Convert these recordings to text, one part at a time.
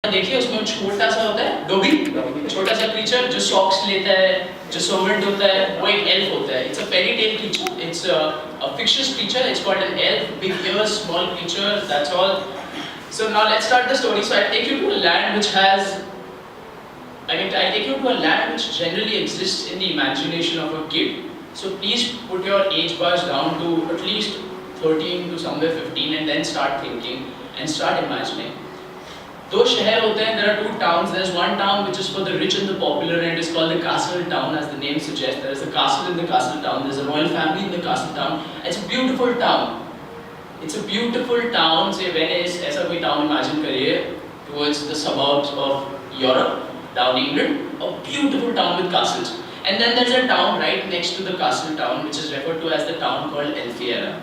देखिए उसमें छोटा सा होता है डोगी, छोटा सा क्रीचर जो सॉक्स लेता है, जो सर्वेंट होता है, वो एक एल्फ होता है. It's a fairy tale creature, it's a fictitious creature. It's called an elf, big ears, small creature, that's all. So now let's start the story. So I'll take you to a land which has, I'll take you to a land which generally exists in the imagination of a kid. So please put your age bars down to at least 13 to somewhere 15 and then start thinking and start imagining. दो शहर होते हैं, there are two towns. There is one town which is for the rich and the popular and it is called the castle town, as the name suggests. There is a castle in the castle town, there is a royal family in the castle town. It's a beautiful town. It's a beautiful town, say Venice, ऐसा कोई town imagine करिए, towards the suburbs of Europe, down England, a beautiful town with castles. And then there is a town right next to the castle town which is referred to as the town called Elfiera.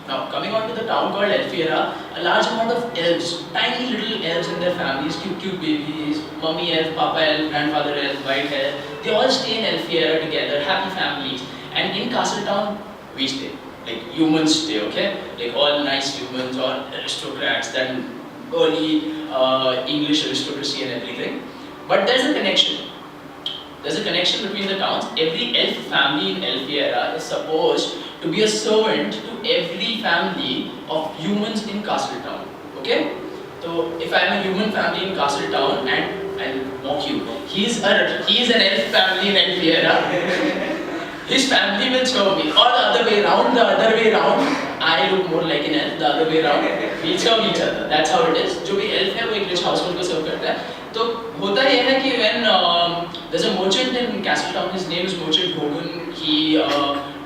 Now, coming on to the town called Elfiera, a large amount of elves, tiny little elves and their families, cute babies, mummy elf, papa elf, grandfather elf, white hair, they all stay in Elfiera together, happy families. And in Castletown, we stay. Like humans stay, okay? Like all nice humans, all aristocrats, that early English aristocracy and everything. But there's a connection. There's a connection between the towns. Every elf family in Elfiera is supposed to be a servant to every family of humans in Castletown. Okay? So if I am a human family in Castletown and I'll mock you, he's an elf family in Elfiera. His family will serve me. Or the other way around, I look more like an elf, the other way around, we'll serve each other. That's how it is. जो भी elf है वो एक rich household को serve करता है. तो होता यह है कि when there's a merchant in Castletown, his name is Merchant Hogan. He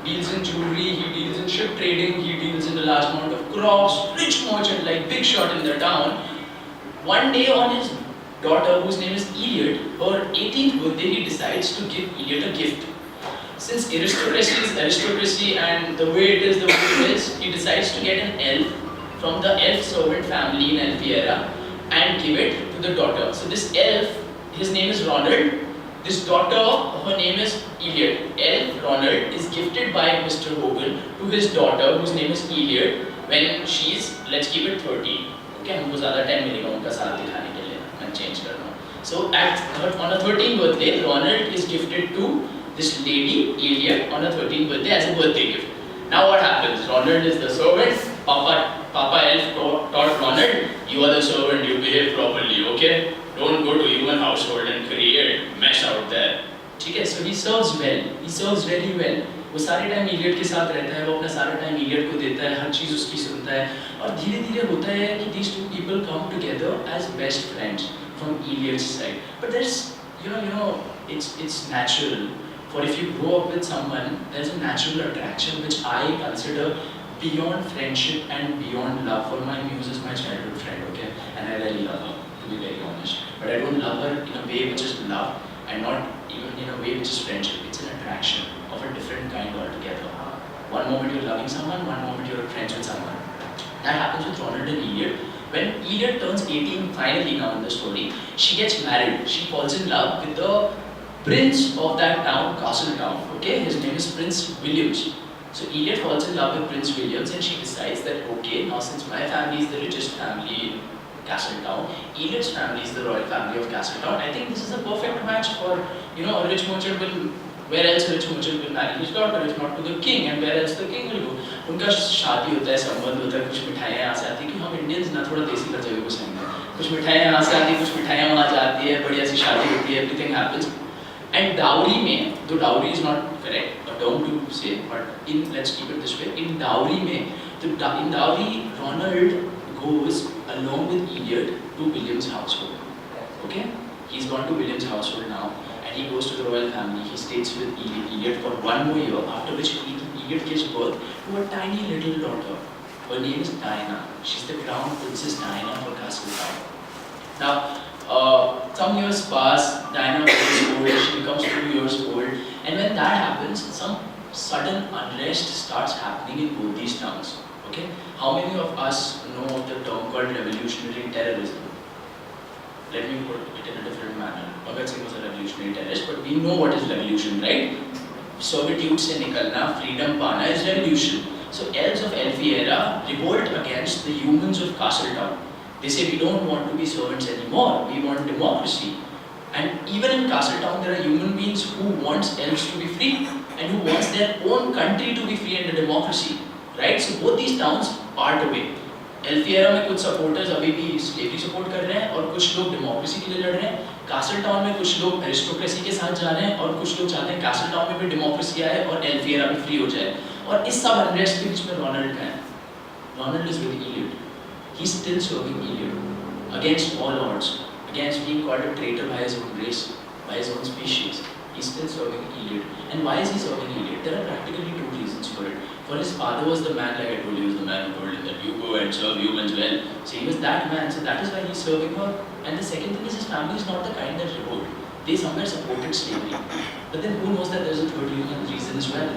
deals in jewelry, he deals in ship trading, he deals in a large amount of crops. Rich merchant, like big shot in the town. One day on his daughter, whose name is Elliot, her 18th birthday, he decides to give Elliot a gift. Since aristocracy is aristocracy and the way it is, he decides to get an elf from the elf servant family in Elfiera and give it to the daughter. So this elf, his name is Ronald. This daughter, her name is Elliot. Elf Ronald is gifted by Mr. Hogan to his daughter, whose name is Elliot, when she's, let's keep it 13. Okay, हमको ज़्यादा time मिलेगा उनका साथ दिखाने के लिए, मैं change कर रहा हूँ. So on her 13th birthday, Ronald is gifted to this lady, Elliot, on her 13th birthday as a birthday gift. Now what happens? Ronald is the servant. Papa elf taught Ronald, you are the servant, you behave properly, okay? Don't go to human household and create mess out there. ठीक है? So he serves well. He serves really well. वो सारे time Elliot के साथ रहता है, वो अपना सारा टाइम Elliot को देता है, हर चीज़ उसकी सुनता है, और धीरे-धीरे होता है कि these two people come together as best friends from Elliot's side. But there's, it's natural. For if you grow up with someone, there's a natural attraction which I consider beyond friendship and beyond love. For my muse is my childhood friend, okay? And I really love her, to be very honest. But I don't love her in a way which is love and not even in a way which is friendship. It's an attraction of a different kind altogether. One moment you're loving someone, one moment you're friends with someone. That happens with Ronald and Elliot. When Elliot turns 18 finally now in the story, she gets married. She falls in love with the prince of that town, Castletown, okay? His name is Prince Williams. So Elliot falls in love with Prince Williams and she decides that, okay, now since my family is the richest family in Castletown, Elliot's family is the royal family of Castletown, I think this is a perfect match for, a rich merchant will, where else a rich merchant will marry his daughter, if not to the king, and where else the king will go. उनका शादी होता है, संबंध होता है, कुछ मिठाइयाँ यहाँ से आती हैं, कि हम इंडियंस ना थोड़ा देसी कर जगह को सहेंगे, कुछ मिठाइयाँ यहाँ से आती हैं, कुछ मिठाइयाँ वहाँ जाती है, बढ़िया सी शादी होती है, everything happens. And dowry में, though dowry is not correct, a term to say, but let's keep it this way, in dowry में, in dowry, Ronald goes along with Elliot to William's household. Okay? He's gone to William's household now, and he goes to the royal family. He stays with Elliot for one more year, after which Elliot gives birth to a tiny little daughter. Her name is Diana. She's the crown princess Diana for Castletown. Now, some years pass, Diana becomes old, she becomes 2 years old, and when that happens, some sudden unrest starts happening in both these towns. Okay? How many of us know of the term called revolutionary terrorism? Let me put it in a different manner. Bhagat Singh was a revolutionary terrorist, but we know what is revolution, right? Servitude se nikalna, freedom pana is revolution. So elves of Elfiera revolt against the humans of Castletown. They say we don't want to be servants anymore, we want democracy. And even in Castletown, there are human beings who want elves to be free and who wants their own country to be free and a democracy, right? So both these towns part away. एल्फियरा में कुछ supporters अभी भी slavery support कर रहे हैं और कुछ लोग डेमोक्रेसी के लिए लड़ रहे हैं. कासल टाउन में कुछ लोग एरिस्टोक्रेसी के साथ जा रहे हैं और कुछ लोग चाहते हैं कासल टाउन में भी डेमोक्रेसी आए और एल्फियरा भी फ्री हो जाए. और इस सब अनरेस्ट के बीच में रोनाल्ड है. Ronald is with Elliot. He is still serving Elliot against all odds, against being called a traitor by his own race, by his own species. He's still serving Iliad. And why is he serving Iliad? There are practically two reasons for it. For his father was the man, like I told you, was the man who told him that you go and serve humans well. So he was that man, so that is why he's serving her. And the second thing is his family is not the kind that revolt. They somewhere supported slavery. But then who knows that there's a third reason as well?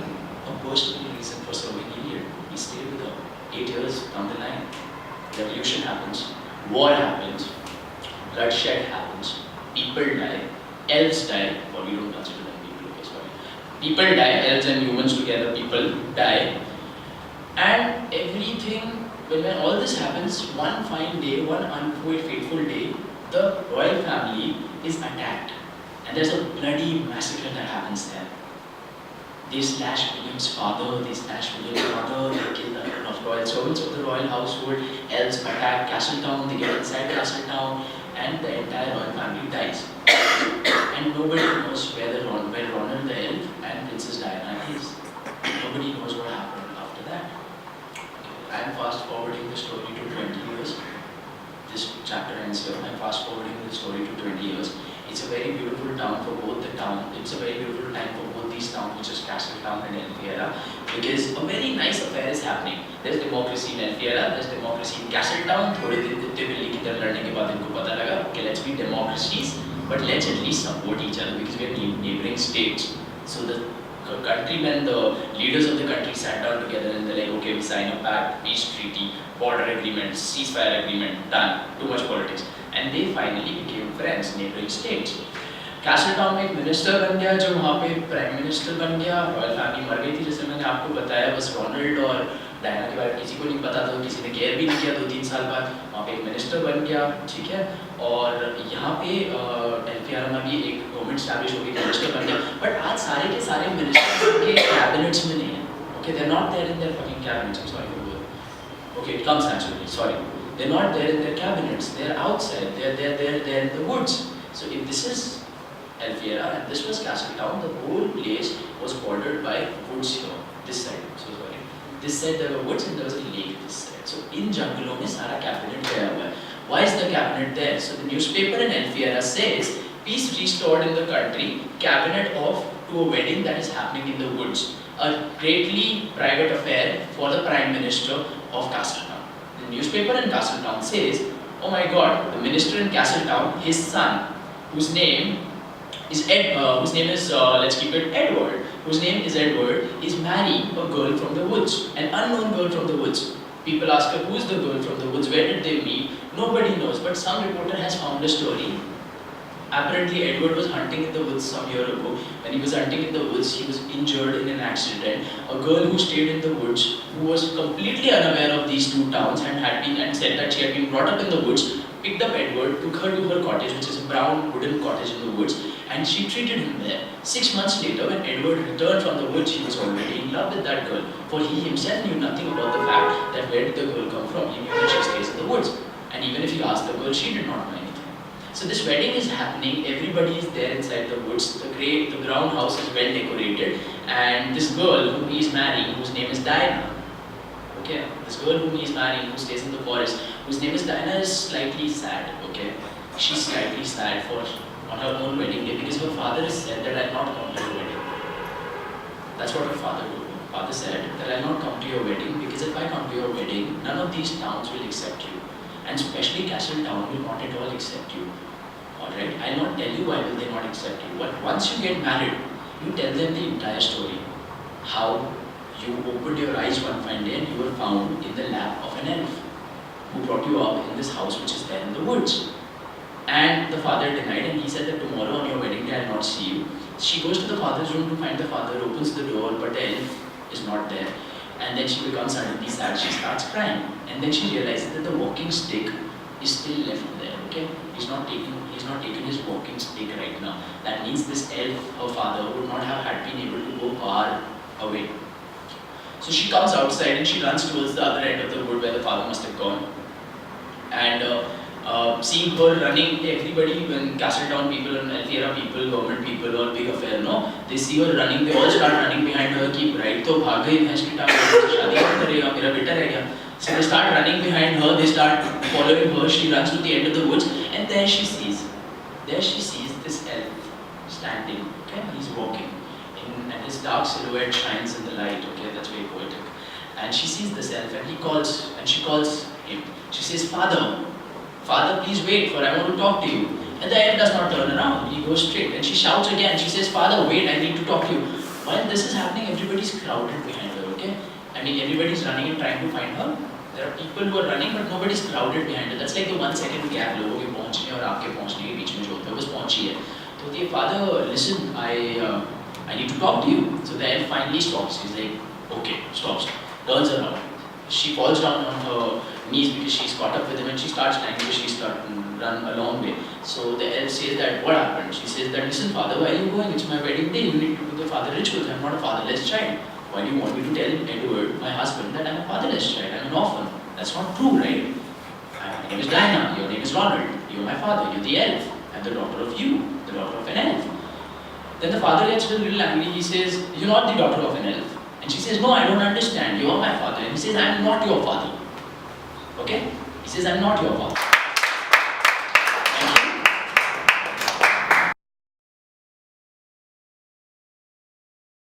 A personal reason for serving Iliad. He stayed with her 8 years down the line. Revolution happens. War happens. Bloodshed happens, people die, elves die, or we don't consider them people, okay, sorry. People die, elves and humans together, people die. And everything, when all this happens, one fine day, one fateful day, the royal family is attacked. And there's a bloody massacre that happens there. They slash William's father, they slash William's mother, they kill a lot of royal servants of the royal household, elves attack Castletown, they get inside Castletown, and the entire royal family dies. And nobody knows where Ronald the elf and Princess Diana is. Nobody knows what happened after that. I am fast forwarding the story to 20 years. This chapter ends here. I am fast forwarding the story to 20 years. It's a very beautiful town for both the town. It's a very beautiful time for both these towns, which is Castletown and Elfiera, because a very nice affair is happening. There's democracy in Elfiera, there's democracy in Castletown. थोड़े दिन कुत्ते बिल्ली की तरह लड़ने के बाद इनको पता लगा, okay, let's be democracies, but let's at least support each other because we are neighboring states. So the countrymen, the leaders of the country sat down together and they're like, okay, we sign a pact, peace treaty, border agreement, ceasefire agreement, done. Too much politics. And they finally became friends, neighboring states. Castletown में एक minister बन गया जो वहाँ पे prime minister बन गया. Royal family मर गई थी जैसे मैंने आपको बताया. बस रोनाल्ड और डायना के बारे में किसी को नहीं पता था, किसी ने केयर भी नहीं किया. 2-3 साल बाद वहाँ पे एक मिनिस्टर बन गया, ठीक है. और यहाँ पे एल्फियारा में भी एक गवर्नमेंट स्टैब्लिश हो गई, मिनिस्टर बन गया. बट आज सारे के सारे मिनिस्टर के कैबिनेट्स में नहीं है. Okay, they are not there in their fucking cabinets. I am sorry for the okay, it comes naturally, sorry. They're not there in their cabinets, they're outside, they're in the woods. So if this is Elfiera and this was Castletown, the whole place was bordered by woods here, this side, so sorry. This side there were woods and there was a lake this side. So in jungle mein sara cabinet gaya hua hai. Why is the cabinet there? So the newspaper in Elfiera says, peace restored in the country, cabinet off to a wedding that is happening in the woods. A greatly private affair for the Prime Minister of Castletown. The newspaper in Castletown says, oh my god, the minister in Castletown, his son, whose name is let's keep it Edward, whose name is Edward, is marrying a girl from the woods, an unknown girl from the woods. People ask her, who's the girl from the woods, where did they meet? Nobody knows, but some reporter has found a story. Apparently Edward was hunting in the woods some year ago. When he was hunting in the woods, he was injured in an accident. A girl who stayed in the woods, who was completely unaware of these two towns and said that she had been brought up in the woods, picked up Edward, took her to her cottage, which is a brown wooden cottage in the woods, and she treated him there. 6 months later, when Edward returned from the woods, he was already in love with that girl. For he himself knew nothing about the fact that where did the girl come from. He knew that she stays in the woods. And even if he asked the girl, she did not know anything. So this wedding is happening, everybody is there inside the woods, the ground house is well decorated, and this girl whom he is marrying, whose name is Diana, okay, this girl whom he is marrying, who stays in the forest, whose name is Diana, is slightly sad, okay, she's slightly sad on her own wedding day because her father has said that I'll not come to your wedding. That's what her father told her. Father said that I'll not come to your wedding because if I come to your wedding, none of these towns will accept you. And especially Castletown will not at all accept you. Alright, I'll not tell you why will they not accept you, but once you get married, you tell them the entire story. How you opened your eyes one fine day and you were found in the lap of an elf who brought you up in this house which is there in the woods. And the father denied and he said that tomorrow on your wedding day I'll not see you. She goes to the father's room to find the father, opens the door, but the elf is not there. And then she becomes suddenly sad, she starts crying. And then she realizes that the walking stick is still left there. Okay, he's not taking his walking stick right now. That means this elf, her father, would not have had been able to go far away. So she comes outside and she runs towards the other end of the wood where the father must have gone. And seeing her running, everybody, when Castletown people and Altiera people, government people, or big affair, no, they see her running, they all start running behind her, keep right, to bhag gayi bhains ki टांग, शादी कब करेगा, मेरा बेटा रह गया. So they start running behind her, they start following her, she runs to the end of the woods, and there she sees this elf standing, okay, he's walking, and his dark silhouette shines in the light, okay, that's very poetic. And she sees this elf, and she calls him. She says, Father, please wait, for I want to talk to you. And the elf does not turn around, he goes straight. And she shouts again, she says, Father, wait, I need to talk to you. While this is happening, everybody's crowded behind her, okay? I mean, everybody's running and trying to find her. There are people who are running, but nobody's crowded behind her. That's like the 1 second gap, लोगों के पहुंचने और आपके पहुंचने के बीच में जो होता है, बस पहुंची है. तो ये Father, listen, I need to talk to you. So the elf finally stops. He's like, okay, stops. Turns around. She falls down on her knees because she's caught up with him, and she starts languishing. She starts to run a long way. So the elf says that, what happened? She says that, listen, Father, where are you going? It's my wedding day. You need to do the father rituals. I'm not a fatherless child. Why do you want me to tell Edward, my husband, that I'm a fatherless child? I'm an orphan. That's not true, right? My name is Diana. Your name is Ronald. You're my father. You're the elf. I'm the daughter of you, the daughter of an elf. Then the father gets a little angry. He says, you're not the daughter of an elf. And she says, no, I don't understand. You're my father. And he says, I'm not your father. Okay? He says, I'm not your father.